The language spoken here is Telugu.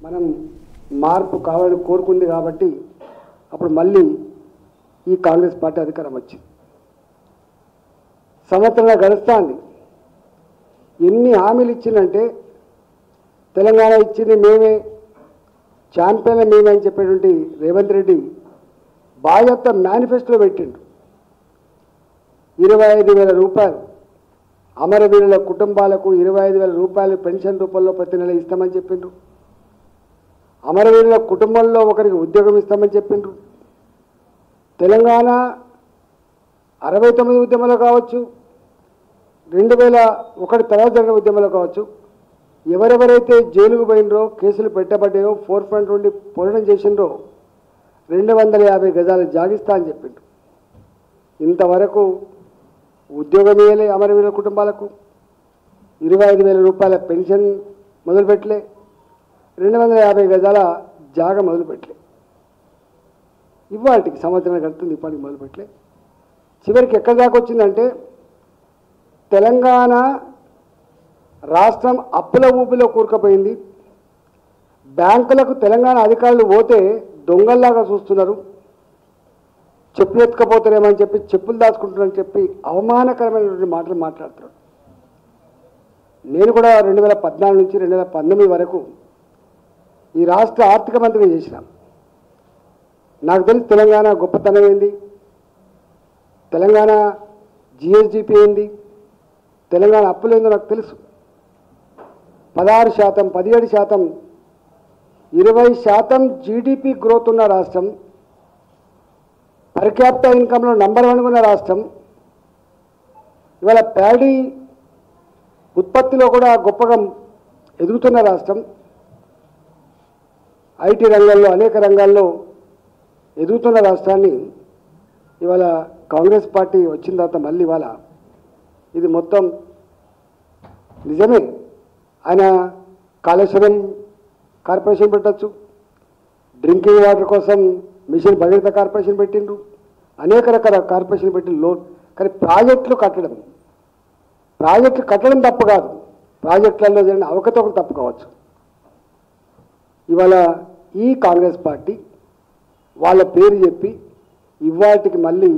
మనం మార్పు కావాలని కోరుకుంది కాబట్టి అప్పుడు మళ్ళీ ఈ కాంగ్రెస్ పార్టీ అధికారం వచ్చింది. సంవత్సరంగా గడుస్తుంది. ఎన్ని హామీలు ఇచ్చిందంటే తెలంగాణ ఇచ్చింది మేమే, ఛాంపియన్ల మేమే అని చెప్పేటువంటి రేవంత్ రెడ్డి బాధ్యత మేనిఫెస్టోలో పెట్టిండు. 25,000 రూపాయలు అమరవీరుల కుటుంబాలకు 25,000 రూపాయలు పెన్షన్ రూపంలో ప్రతి నెల ఇస్తామని చెప్పిండ్రు. అమరవీరుల కుటుంబంలో ఒకరికి ఉద్యోగం ఇస్తామని చెప్పిండ్రు. తెలంగాణ 69 ఉద్యమంలో కావచ్చు, 2001 తర్వాత జరిగిన ఉద్యమంలో కావచ్చు, ఎవరెవరైతే జైలుకు పోయినరో, కేసులు పెట్టబడ్డాయో, ఫోర్ ఫ్రంట్ నుండి పోరాటం చేసినరో 250 గజాలు జాగిస్తా అని చెప్పిండ్రు. ఇంతవరకు ఉద్యోగం ఇవ్వలే అమరవీరుల కుటుంబాలకు, 25,000 రూపాయల పెన్షన్ మొదలుపెట్టలే, 250 గజాల జాగ మొదలుపెట్టలే. ఇవాటికి సంవత్సరం గడుతుంది, ఇప్పటికి మొదలుపెట్టలే. చివరికి ఎక్కడి దాకా వచ్చిందంటే తెలంగాణ రాష్ట్రం అప్పుల ఊపిలో కూరుకుపోయింది. బ్యాంకులకు తెలంగాణ అధికారులు పోతే దొంగల్లాగా చూస్తున్నారు. చెప్పులు ఎత్తుకపోతారేమని చెప్పి చెప్పులు దాచుకుంటున్నారని చెప్పి అవమానకరమైనటువంటి మాటలు మాట్లాడుతున్నారు. నేను కూడా 2014 నుంచి 2019 వరకు ఈ రాష్ట్ర ఆర్థిక మంత్రిగా చేసిన. నాకు తెలిసి తెలంగాణ గొప్పతనం ఏంది, తెలంగాణ జిఎస్డిపి ఏంది, తెలంగాణ అప్పులేందో నాకు తెలుసు. 16%, 17%, 20% జీడిపి గ్రోత్ ఉన్న రాష్ట్రం, పర్ క్యాపిటల్ ఇన్కంలో నంబర్ 1 ఉన్న రాష్ట్రం, ఇవాళ ప్యాడీ ఉత్పత్తిలో కూడా గొప్పగా ఎదుగుతున్న రాష్ట్రం, ఐటీ రంగంలో అనేక రంగాల్లో ఎదుగుతున్న రాష్ట్రాన్ని ఇవాళ కాంగ్రెస్ పార్టీ వచ్చిన తర్వాత మళ్ళీ ఇవాళ ఇది మొత్తం నిజమే. ఆయన కాళేశ్వరం కార్పొరేషన్ పెట్టచ్చు, డ్రింకింగ్ వాటర్ కోసం మిషన్ భగీరథ కార్పొరేషన్ పెట్టిండ్రు, అనేక రకాల కార్పొరేషన్ పెట్టి లోన్. కానీ ప్రాజెక్టులు కట్టడం తప్పు కాదు, ప్రాజెక్టులలో జరిగిన అవకతవకలు తప్పు కావచ్చు. ఇవాళ ఈ కాంగ్రెస్ పార్టీ వాళ్ళ పేరు చెప్పి ఇవాటికి మళ్ళీ